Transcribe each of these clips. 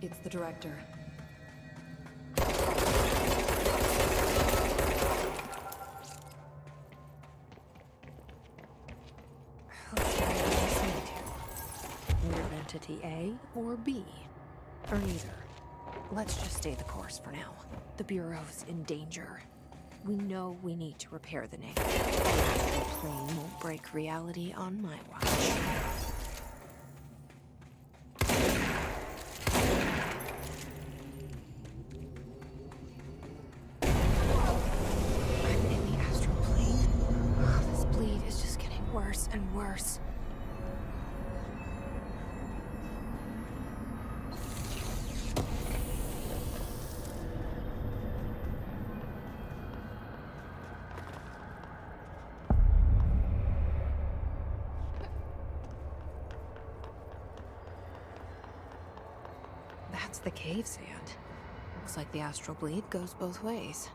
It's the director. Who should I be listening to? Weird entity A or B? Or neither? Let's just stay the course for now. The Bureau's in danger. We know we need to repair the negative. The astral plane won't break reality on my watch. I'm in the astral plane. Oh, this bleed is just getting worse and worse. That's the cave sand. Looks like the astral bleed goes both ways.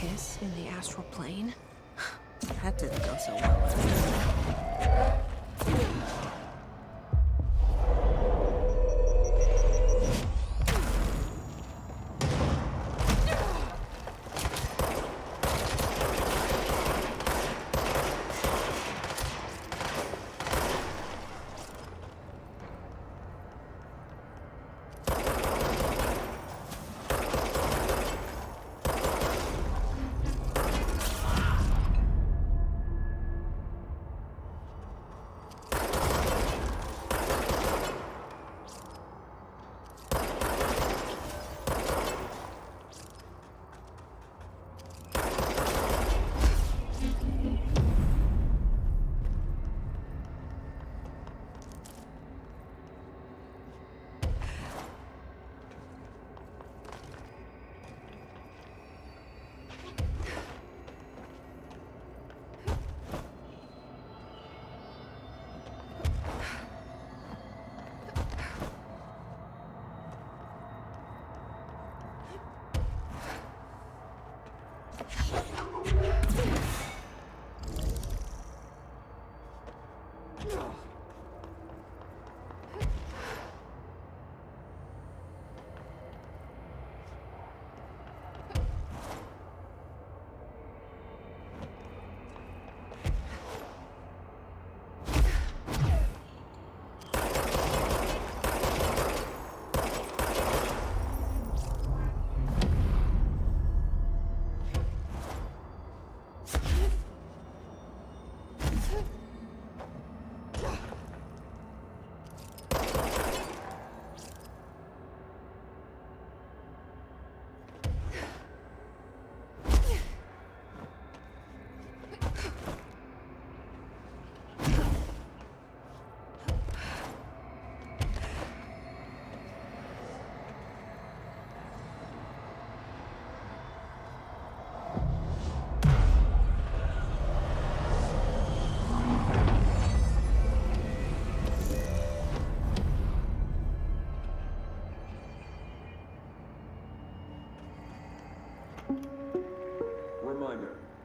Kiss in the astral plane? That didn't go so well.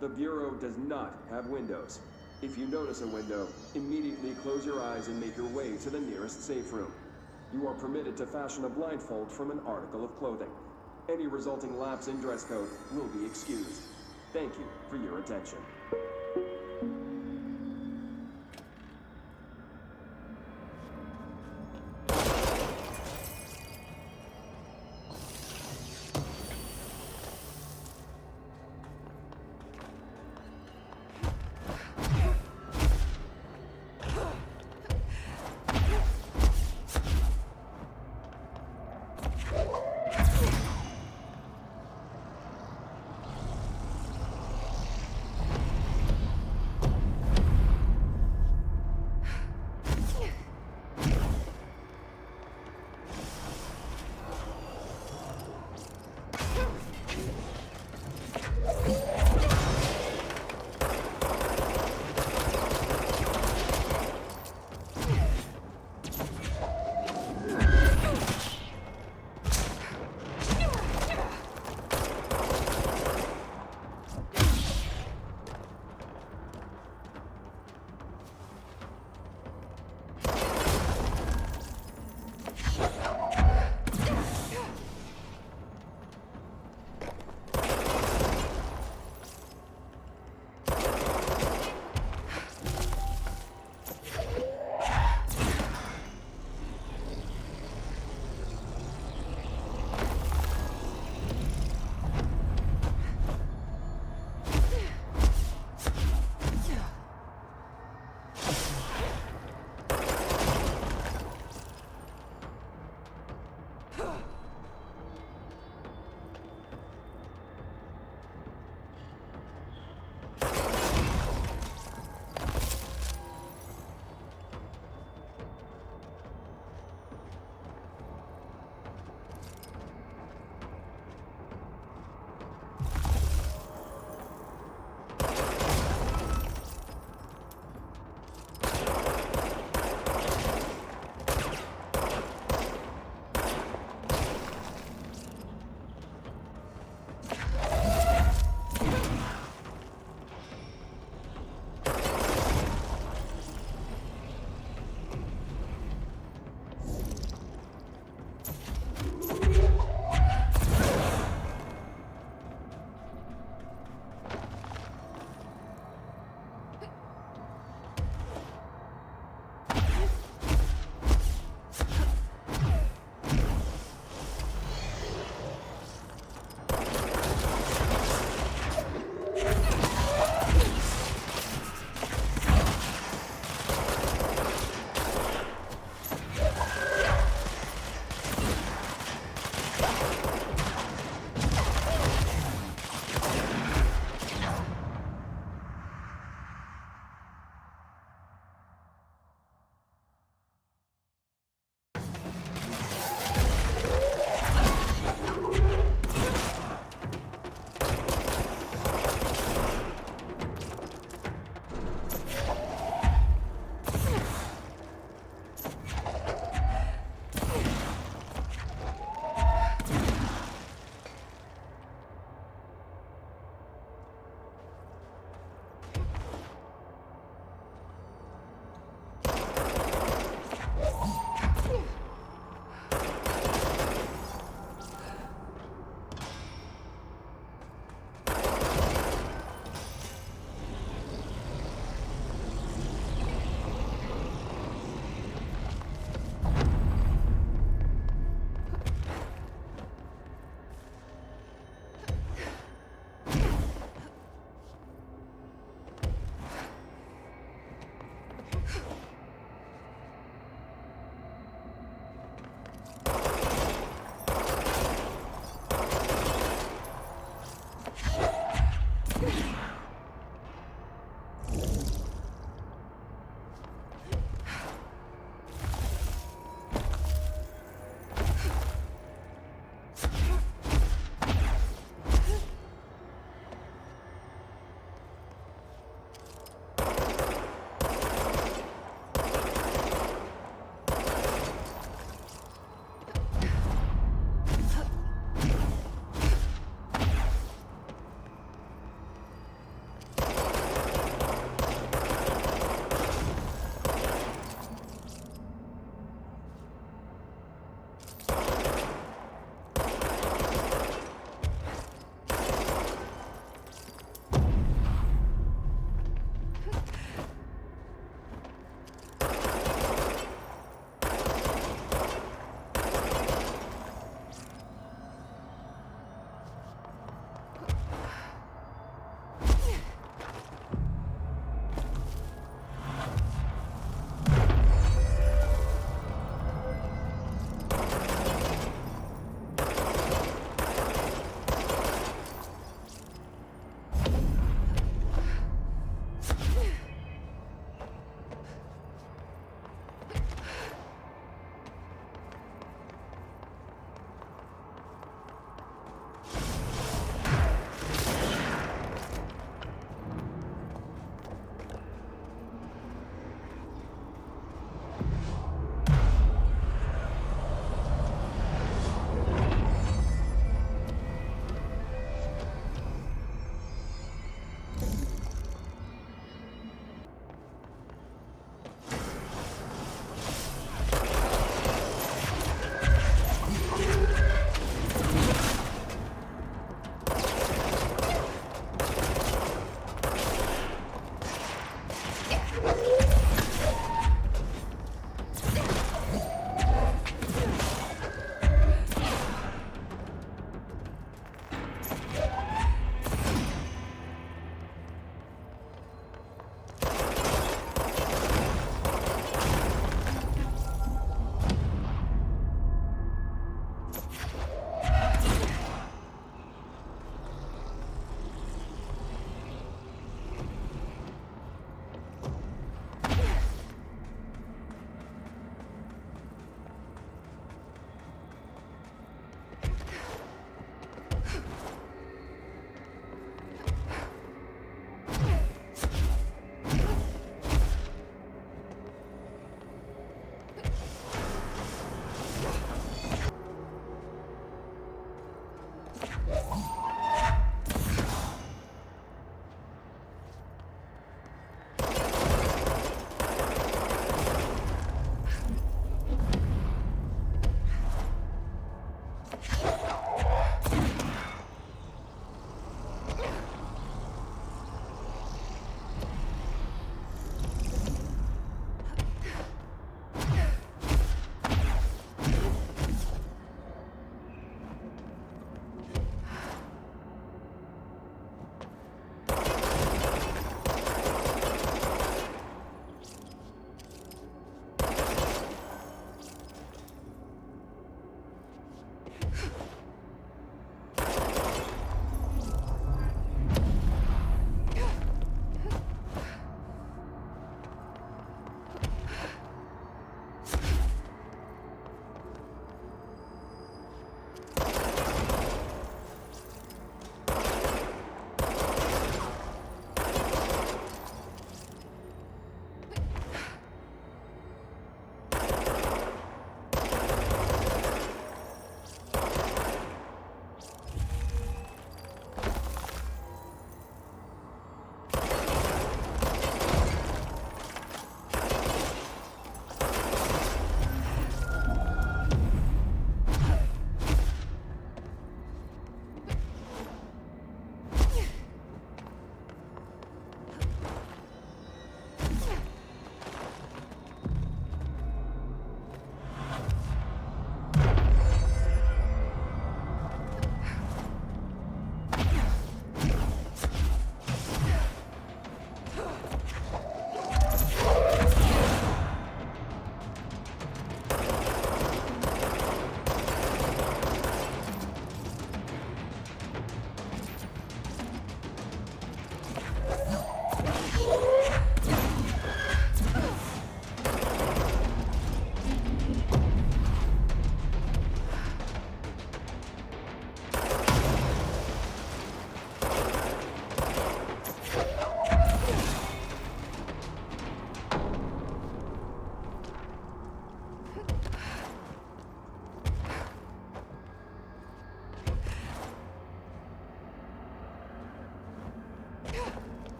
The Bureau does not have windows. If you notice a window, immediately close your eyes and make your way to the nearest safe room. You are permitted to fashion a blindfold from an article of clothing. Any resulting lapse in dress code will be excused. Thank you for your attention.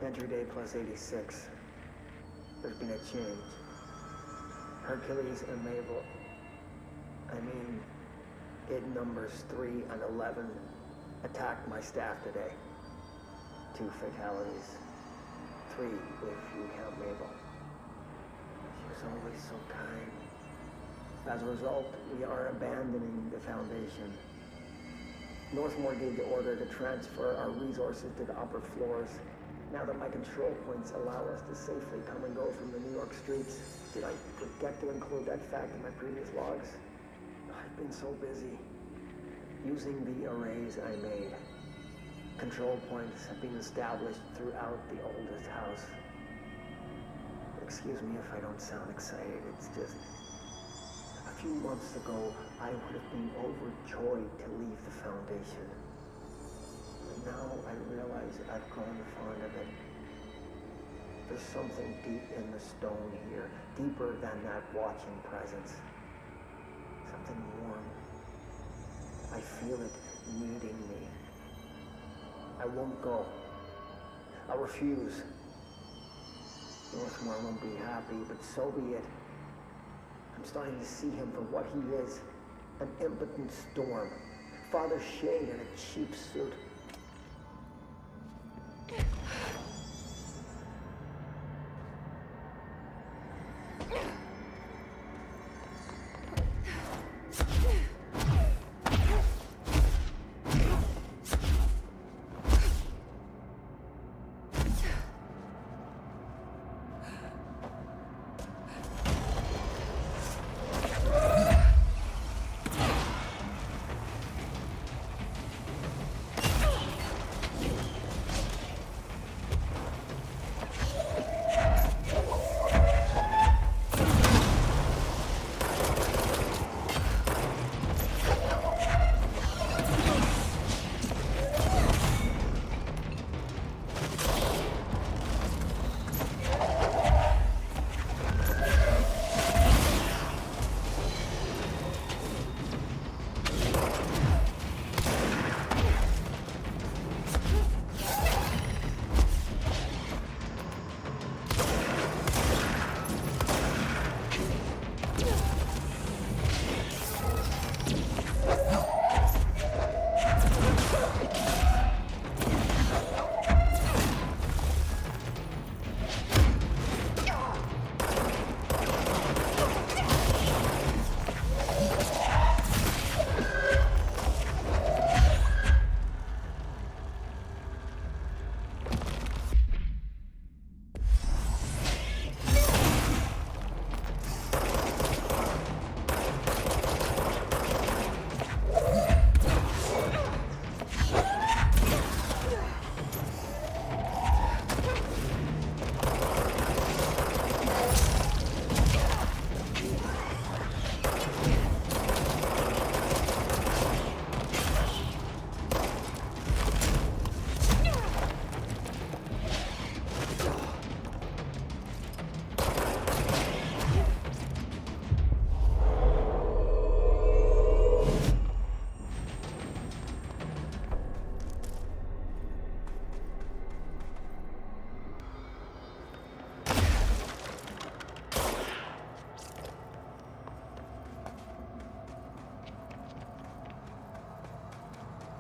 Entry day plus 86. There's been a change. Hercules and Mabel. It numbers 3 and 11 attacked my staff today. 2 fatalities. 3 if you count Mabel. She was always so kind. As a result, we are abandoning the Foundation. Northmore gave the order to transfer our resources to the upper floors. Now that my control points allow us to safely come and go from the New York streets, did I forget to include that fact in my previous logs? I've been so busy. Using the arrays I made. Control points have been established throughout the oldest house. Excuse me if I don't sound excited, it's just... A few months ago, I would have been overjoyed to leave the Foundation. But now I realize I've grown fond of it. There's something deep in the stone here, deeper than that watching presence. Something warm. I feel it needing me. I won't go. I'll refuse. Northmore won't be happy, but so be it. I'm starting to see him for what he is. An impotent storm. Father Shade in a cheap suit.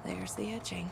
There's the etching.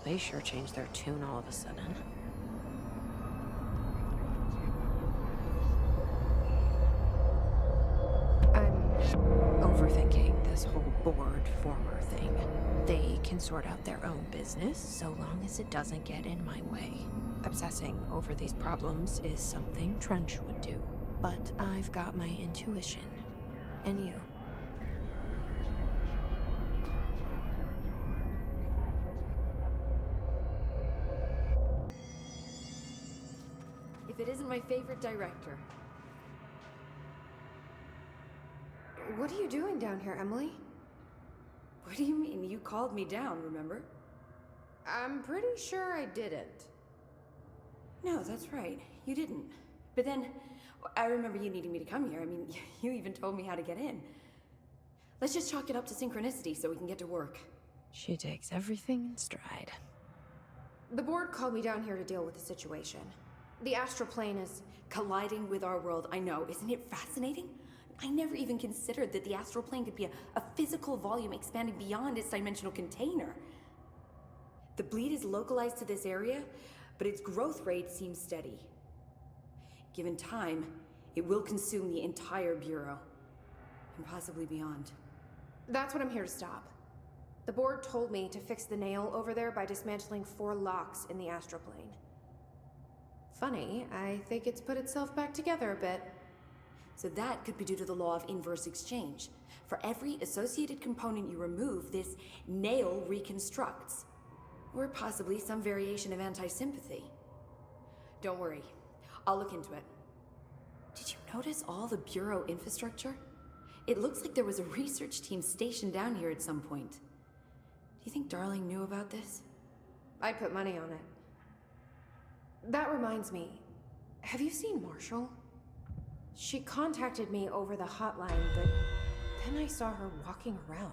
They sure changed their tune all of a sudden. I'm overthinking this whole board former thing. They can sort out their own business so long as it doesn't get in my way. Obsessing over these problems is something Trench would do. But I've got my intuition. And you. If it isn't my favorite director. What are you doing down here, Emily? What do you mean? You called me down, remember? I'm pretty sure I didn't. No, that's right. You didn't. But then, I remember you needing me to come here. I mean, you even told me how to get in. Let's just chalk it up to synchronicity so we can get to work. She takes everything in stride. The board called me down here to deal with the situation. The astral plane is Colliding with our world, I know. Isn't it fascinating? I never even considered that the astral plane could be a physical volume expanding beyond its dimensional container. The bleed is localized to this area, but its growth rate seems steady. Given time, it will consume the entire Bureau, and possibly beyond. That's what I'm here to stop. The board told me to fix the nail over there by dismantling 4 locks in the astral plane. Funny, I think it's put itself back together a bit. So that could be due to the law of inverse exchange. For every associated component you remove, this nail reconstructs. Or possibly some variation of anti-sympathy. Don't worry, I'll look into it. Did you notice all the Bureau infrastructure? It looks like there was a research team stationed down here at some point. Do you think Darling knew about this? I put money on it. That reminds me, have you seen Marshall? She contacted me over the hotline, but then I saw her walking around.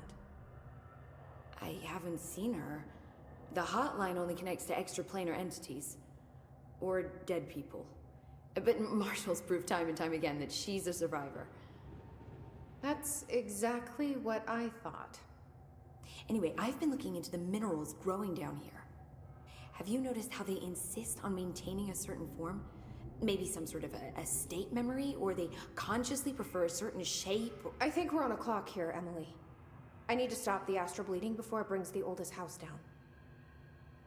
I haven't seen her. The hotline only connects to extraplanar entities. Or dead people. But Marshall's proved time and time again that she's a survivor. That's exactly what I thought. Anyway, I've been looking into the minerals growing down here. Have you noticed how they insist on maintaining a certain form? Maybe some sort of a state memory, or they consciously prefer a certain shape? I think we're on a clock here, Emily. I need to stop the astral bleeding before it brings the oldest house down.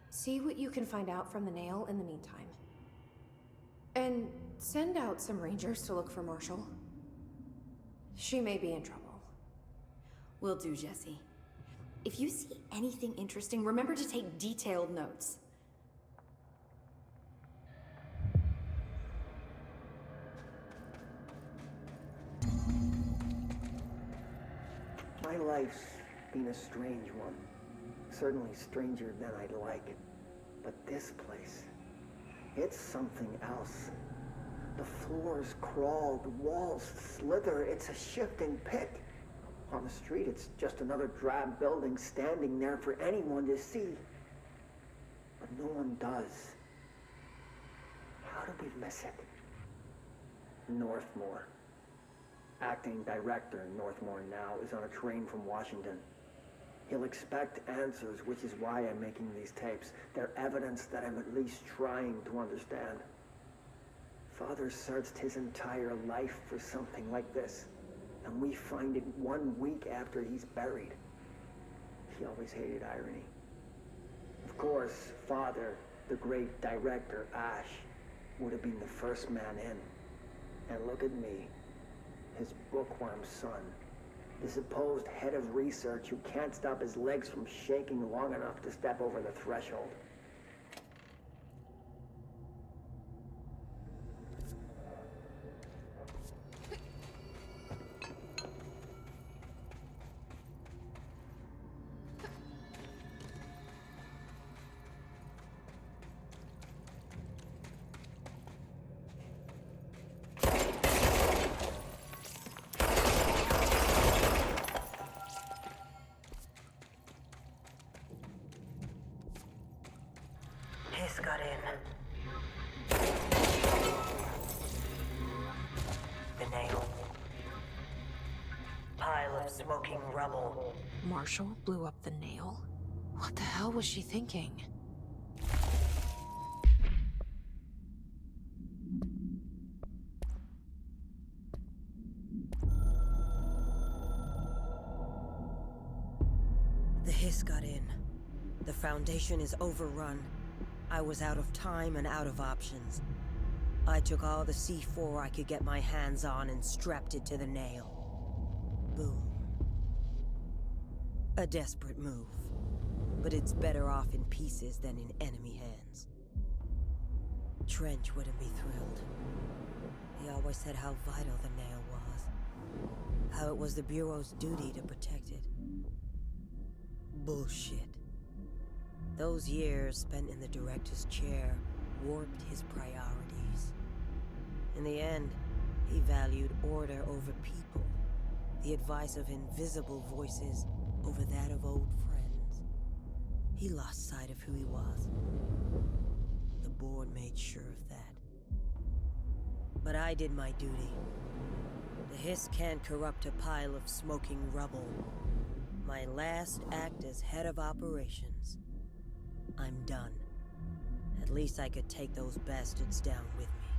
See what you can find out from the nail in the meantime. And send out some rangers to look for Marshall. She may be in trouble. Will do, Jesse. If you see anything interesting, remember to take detailed notes. My life's been a strange one. Certainly stranger than I'd like. But this place, it's something else. The floors crawl, the walls slither. It's a shifting pit. On the street, it's just another drab building standing there for anyone to see. But no one does. How do we miss it? Northmore. Acting director Northmore now is on a train from Washington. He'll expect answers, which is why I'm making these tapes. They're evidence that I'm at least trying to understand. Father searched his entire life for something like this, and we find it 1 week after he's buried. He always hated irony. Of course, Father, the great director, Ash, would have been the first man in. And look at me, his bookworm son, the supposed head of research who can't stop his legs from shaking long enough to step over the threshold. Hiss got in. The nail. Pile of smoking rubble. Marshall blew up the nail? What the hell was she thinking? Hiss got in. The Foundation is overrun. I was out of time and out of options. I took all the C4 I could get my hands on and strapped it to the nail. Boom. A desperate move. But it's better off in pieces than in enemy hands. Trench wouldn't be thrilled. He always said how vital the nail was. How it was the Bureau's duty to protect it. Bullshit. Those years spent in the director's chair warped his priorities. In the end, he valued order over people, the advice of invisible voices over that of old friends. He lost sight of who he was. The board made sure of that. But I did my duty. The Hiss can't corrupt a pile of smoking rubble. My last act as head of operations. I'm done. At least I could take those bastards down with me.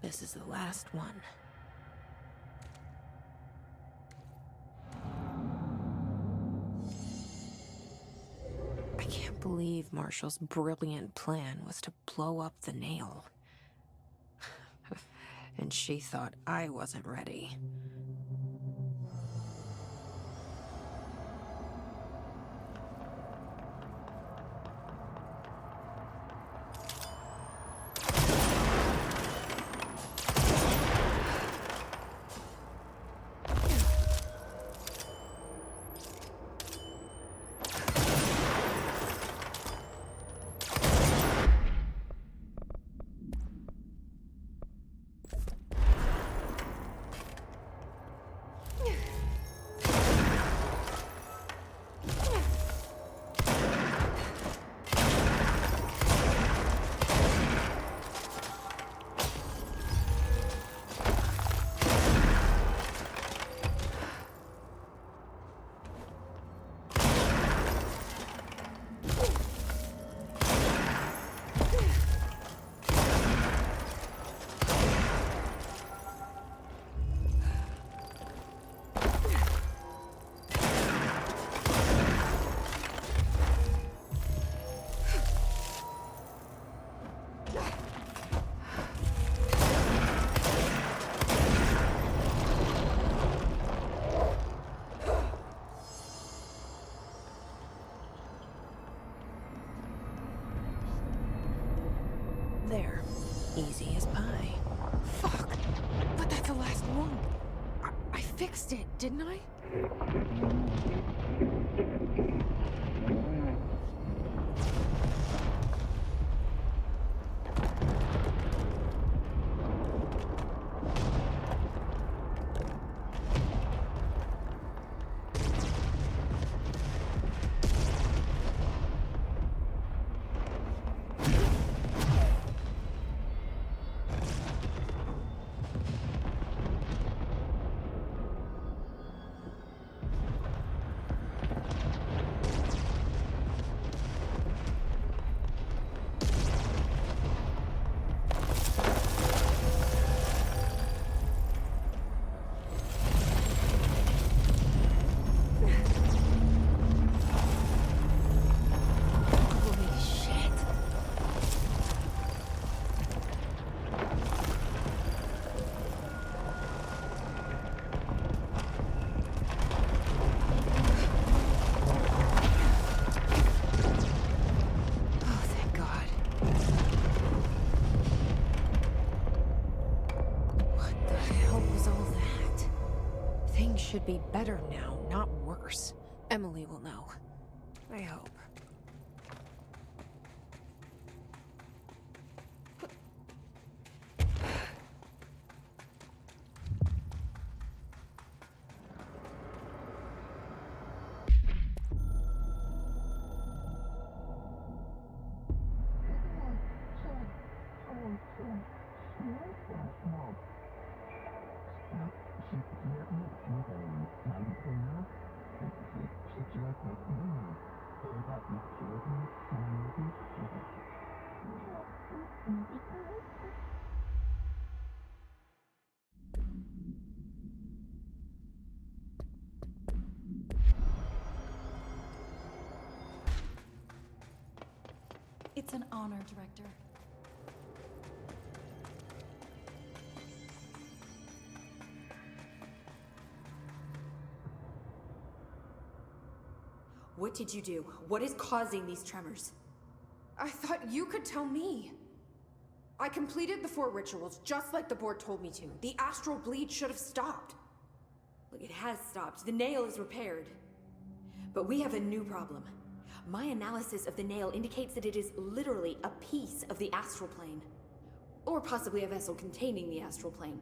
This is the last one. I can't believe Marshall's brilliant plan was to blow up the nail. And she thought I wasn't ready. fixed it, didn't I? Should be better now, not worse. Emily will know. I hope. It's an honor, Director. What did you do? What is causing these tremors? I thought you could tell me. I completed the 4 rituals just like the board told me to. The astral bleed should have stopped. Look, it has stopped. The nail is repaired. But we have a new problem. My analysis of the nail indicates that it is literally a piece of the astral plane. Or possibly a vessel containing the astral plane.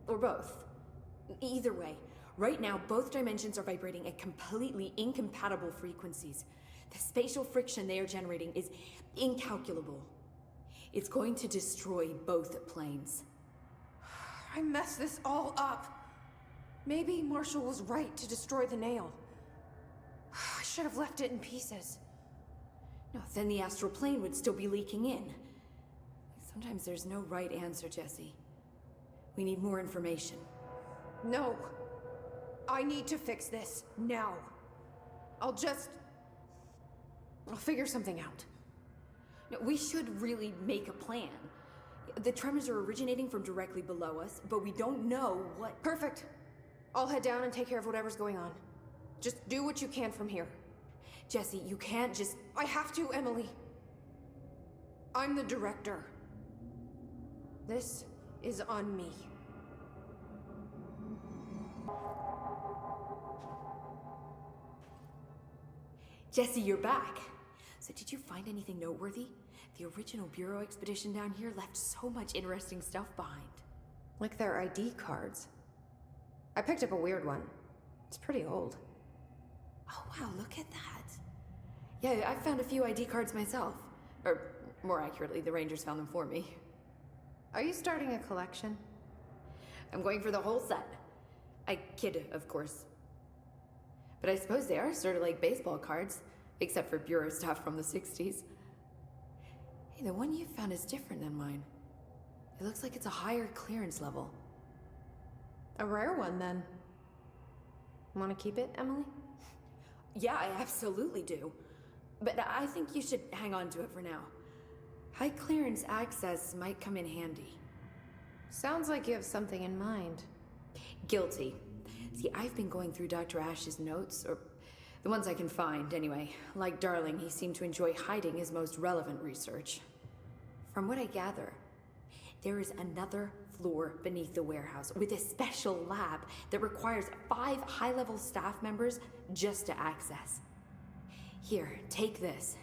Or both. Either way, right now both dimensions are vibrating at completely incompatible frequencies. The spatial friction they are generating is incalculable. It's going to destroy both planes. I messed this all up. Maybe Marshall was right to destroy the nail. I should have left it in pieces. No, then the astral plane would still be leaking in. Sometimes there's no right answer, Jesse. We need more information. No. I need to fix this, now. I'll figure something out. No, we should really make a plan. The tremors are originating from directly below us, but we don't know what... Perfect. I'll head down and take care of whatever's going on. Just do what you can from here. Jesse, you can't just... I have to, Emily. I'm the director. This is on me. Jesse, you're back. So did you find anything noteworthy? The original Bureau expedition down here left so much interesting stuff behind. Like their ID cards. I picked up a weird one. It's pretty old. Oh wow, look at that. Yeah, I found a few ID cards myself. Or, more accurately, the Rangers found them for me. Are you starting a collection? I'm going for the whole set. I kid, of course. But I suppose they are sort of like baseball cards, except for Bureau stuff from the 60s. Hey, the one you found is different than mine. It looks like it's a higher clearance level. A rare one, then. Want to keep it, Emily? Yeah, I absolutely do. But I think you should hang on to it for now. High clearance access might come in handy. Sounds like you have something in mind. Guilty. See, I've been going through Dr. Ash's notes, or the ones I can find, anyway. Like Darling, he seemed to enjoy hiding his most relevant research. From what I gather, there is another floor beneath the warehouse with a special lab that requires 5 high-level staff members just to access. Here, take this.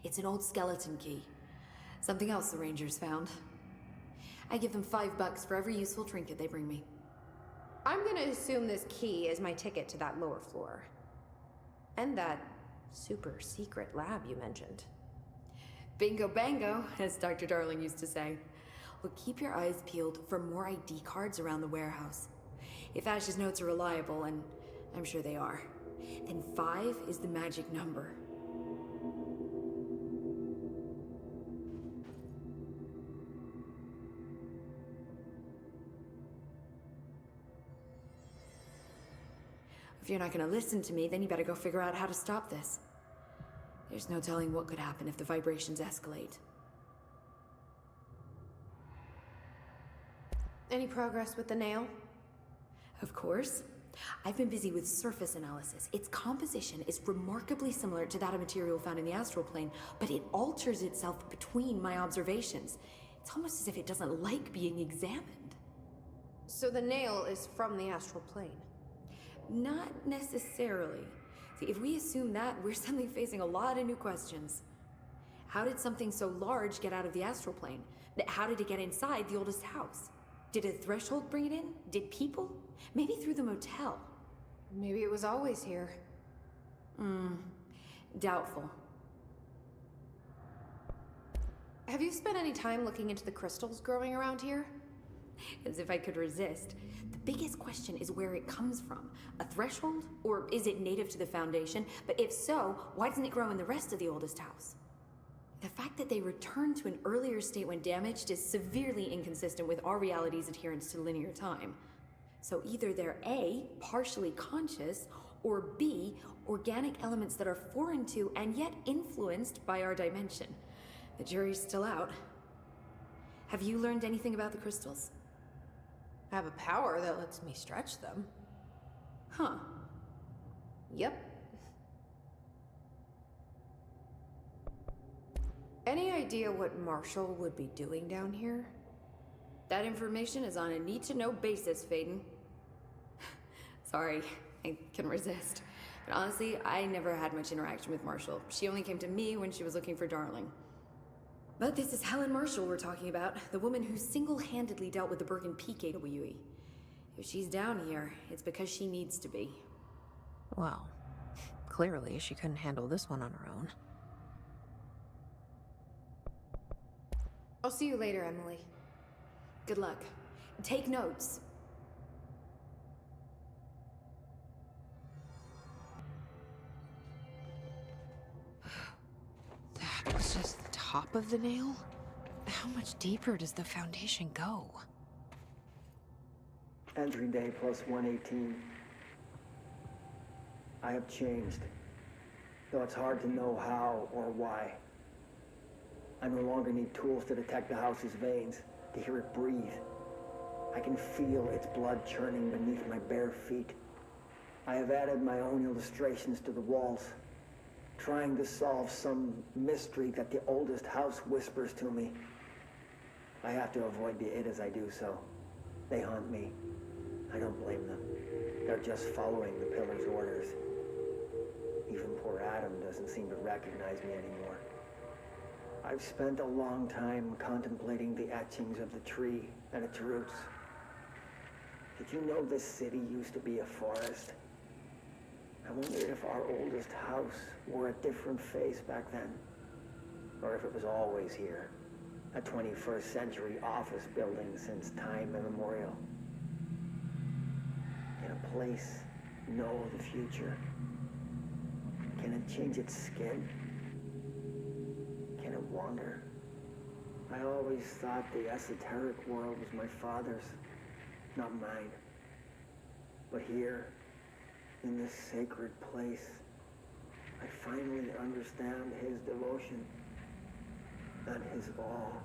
It's an old skeleton key. Something else the Rangers found. I give them $5 for every useful trinket they bring me. I'm gonna assume this key is my ticket to that lower floor. And that super secret lab you mentioned. Bingo bango, as Dr. Darling used to say. Well, keep your eyes peeled for more ID cards around the warehouse. If Ash's notes are reliable, and I'm sure they are, then 5 is the magic number. If you're not gonna listen to me, then you better go figure out how to stop this. There's no telling what could happen if the vibrations escalate. Any progress with the nail? Of course. I've been busy with surface analysis. Its composition is remarkably similar to that of material found in the astral plane, but it alters itself between my observations. It's almost as if it doesn't like being examined. So the nail is from the astral plane? Not necessarily. See, if we assume that, we're suddenly facing a lot of new questions. How did something so large get out of the astral plane? How did it get inside the oldest house? Did a threshold bring it in? Did people? Maybe through the motel. Maybe it was always here. Doubtful. Have you spent any time looking into the crystals growing around here? As if I could resist. The biggest question is where it comes from. A threshold? Or is it native to the Foundation? But if so, why doesn't it grow in the rest of the oldest house? The fact that they returned to an earlier state when damaged is severely inconsistent with our reality's adherence to linear time. So either they're A, partially conscious, or B, organic elements that are foreign to and yet influenced by our dimension. The jury's still out. Have you learned anything about the crystals? I have a power that lets me stretch them. Huh. Yep. Any idea what Marshall would be doing down here? That information is on a need-to-know basis, Faden. Sorry, I can resist. But honestly, I never had much interaction with Marshall. She only came to me when she was looking for Darling. But this is Helen Marshall we're talking about, the woman who single-handedly dealt with the Bergen Peak AWE. If she's down here, it's because she needs to be. Well, clearly she couldn't handle this one on her own. I'll see you later, Emily. Good luck. Take notes. That was just the top of the nail? How much deeper does the Foundation go? Entry day plus 118. I have changed, though it's hard to know how or why. I no longer need tools to detect the house's veins, to hear it breathe. I can feel its blood churning beneath my bare feet. I have added my own illustrations to the walls, trying to solve some mystery that the oldest house whispers to me. I have to avoid the it as I do so. They haunt me. I don't blame them. They're just following the pillar's orders. Even poor Adam doesn't seem to recognize me anymore. I've spent a long time contemplating the etchings of the tree and its roots. Did you know this city used to be a forest? I wondered if our oldest house wore a different face back then, or if it was always here, a 21st century office building since time immemorial. Can a place know the future? Can it change its skin? Can it wander? I always thought the esoteric world was my father's, not mine. But here, in this sacred place, I finally understand his devotion and his awe.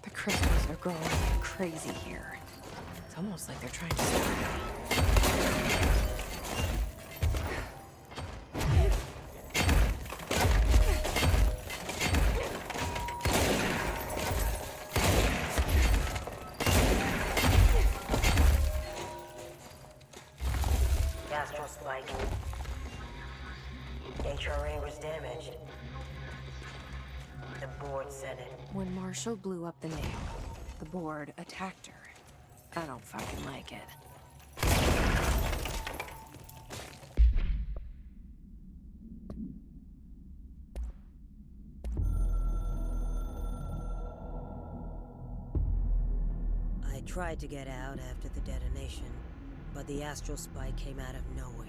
The crystals are growing like crazy here. It's almost like they're trying to slow down. Astral spike. HRA was damaged. The board said it. When Marshall blew up the nail, the board attacked her. I don't fucking like it. I tried to get out after the detonation, but the astral spike came out of nowhere.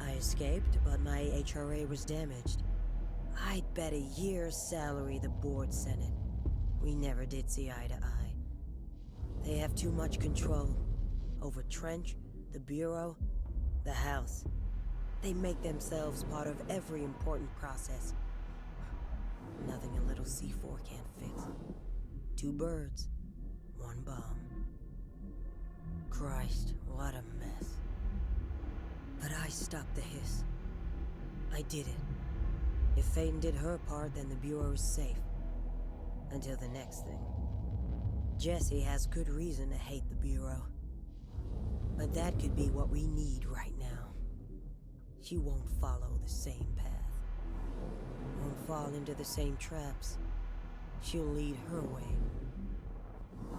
I escaped, but my HRA was damaged. I'd bet a year's salary the board sent it. We never did see eye to eye. They have too much control over Trench, the Bureau, the House. They make themselves part of every important process. Nothing a little C4 can't fix. 2 birds, 1 bomb. Christ, what a mess. But I stopped the hiss. I did it. If Phaeton did her part, then the Bureau is safe. Until the next thing. Jessie has good reason to hate the Bureau. But that could be what we need right now. She won't follow the same path. Won't fall into the same traps. She'll lead her way.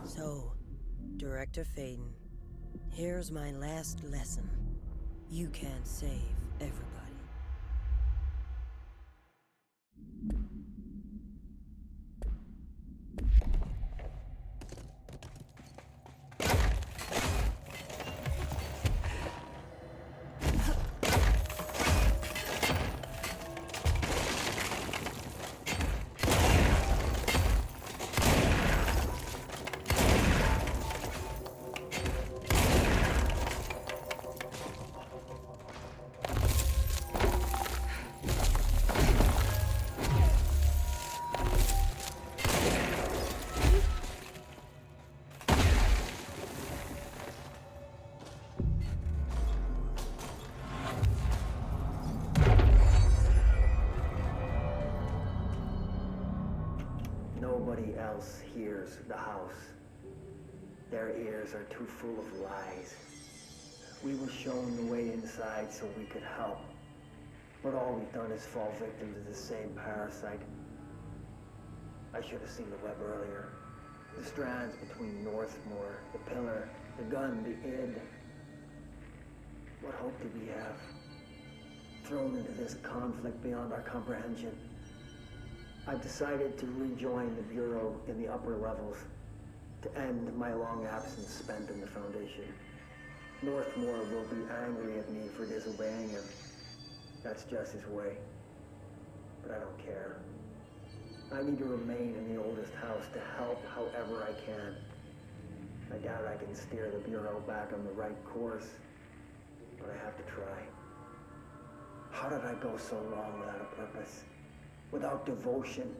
So, Director Phaeton, here's my last lesson. You can't save everybody. Nobody else hears the house. Their ears are too full of lies. We were shown the way inside so we could help. But all we've done is fall victim to the same parasite. I should have seen the web earlier. The strands between Northmore, the pillar, the gun, the id. What hope did we have? Thrown into this conflict beyond our comprehension. I've decided to rejoin the Bureau in the upper levels, to end my long absence spent in the Foundation. Northmore will be angry at me for disobeying him. That's just his way. But I don't care. I need to remain in the oldest house to help however I can. I doubt I can steer the Bureau back on the right course, but I have to try. How did I go so long without a purpose? Without devotion?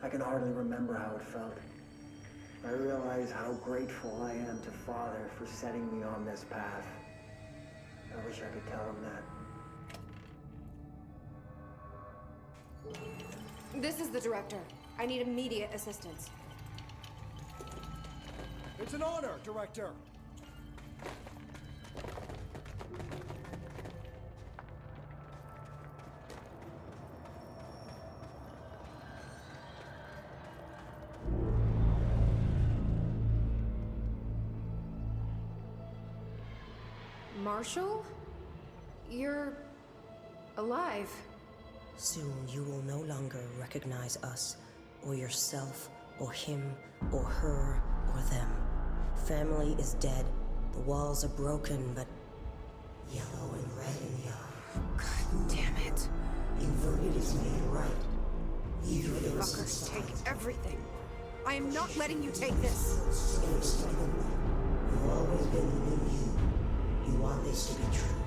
I can hardly remember how it felt. I realize how grateful I am to Father for setting me on this path. I wish I could tell him that. This is the director. I need immediate assistance. It's an honor, Director. Marshall? You're alive. Soon you will no longer recognize us, or yourself, or him, or her, or them. Family is dead. The walls are broken, but yellow and red in the eye. God damn it. Inverted is made right. You fuckers take everything. I am not letting you take this. You've always been the new you. You want this to be true.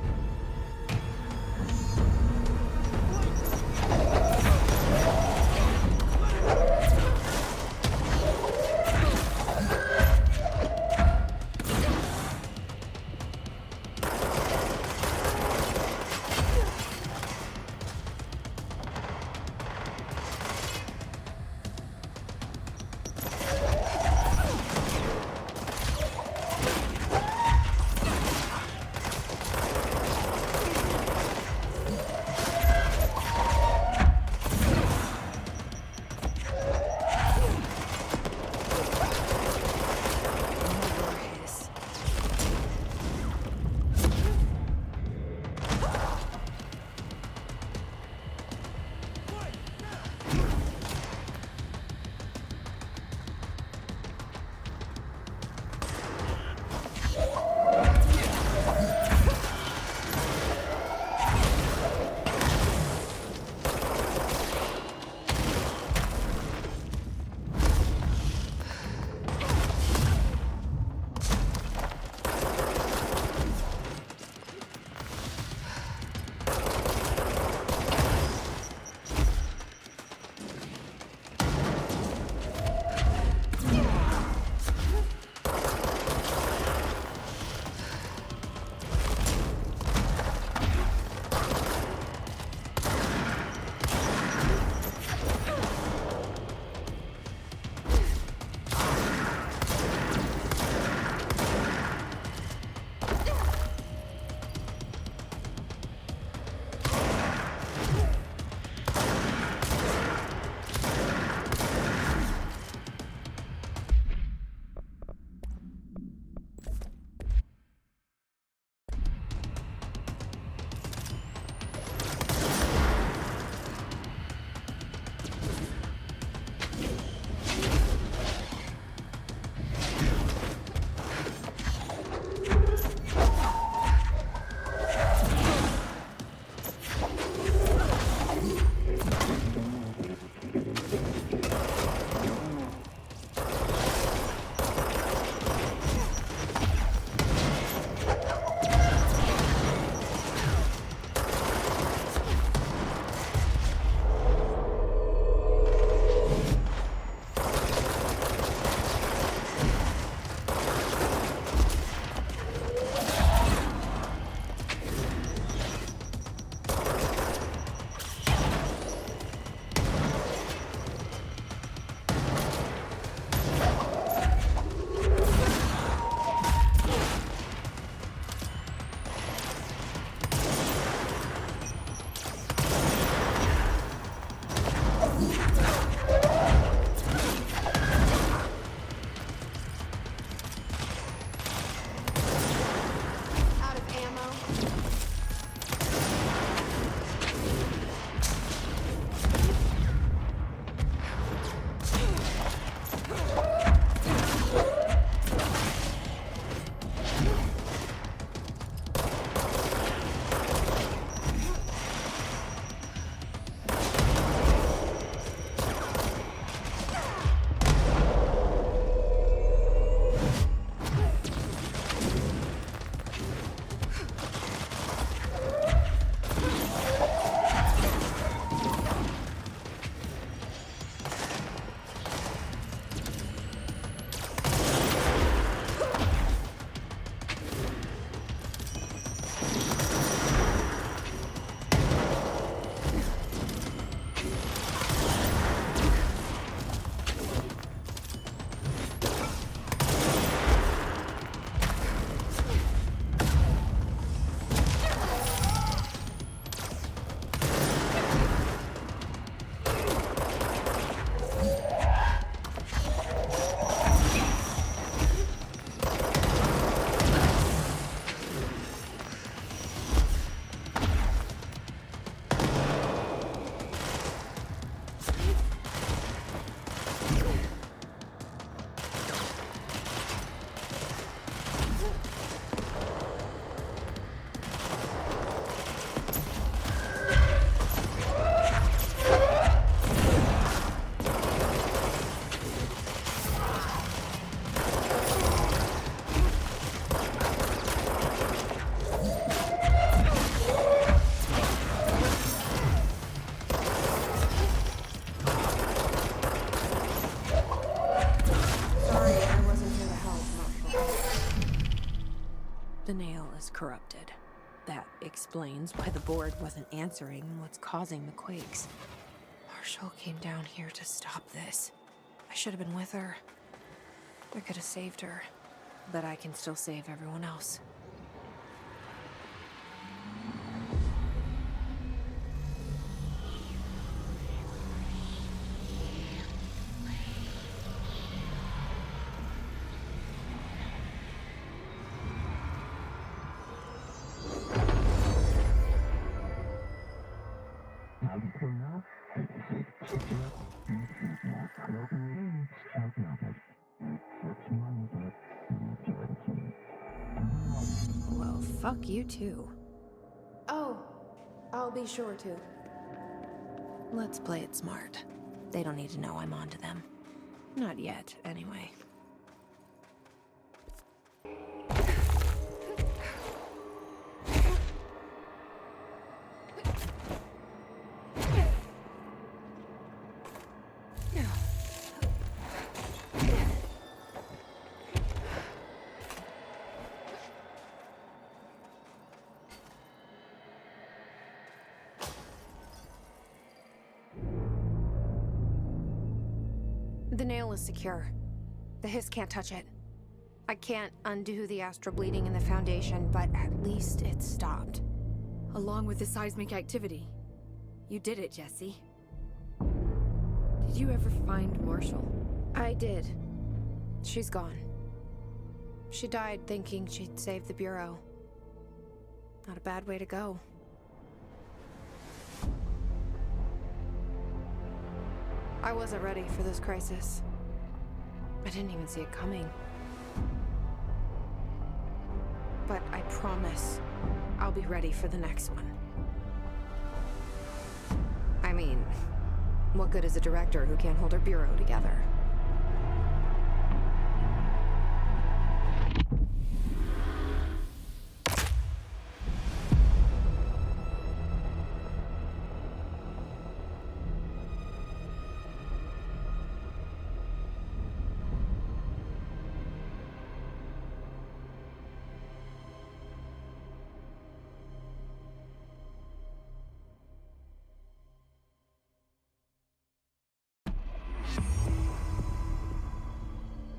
corrupted. That explains why the board wasn't answering what's causing the quakes. Marshall came down here to stop this. I should have been with her. I could have saved her, but I can still save everyone else. Well, fuck you too. Oh, I'll be sure to. Let's play it smart. They don't need to know I'm onto them. Not yet, anyway. The nail is secure. The hiss can't touch it. I can't undo the astral bleeding in the Foundation, but at least it's stopped. Along with the seismic activity. You did it, Jesse. Did you ever find Marshall? I did. She's gone. She died thinking she'd save the Bureau. Not a bad way to go. I wasn't ready for this crisis. I didn't even see it coming. But I promise I'll be ready for the next one. I mean, what good is a director who can't hold her bureau together?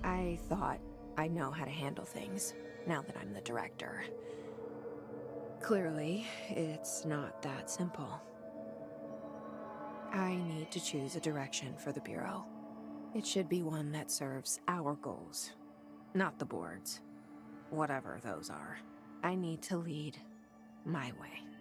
I thought I know how to handle things, now that I'm the director. Clearly, it's not that simple. I need to choose a direction for the Bureau. It should be one that serves our goals, not the board's. Whatever those are. I need to lead my way.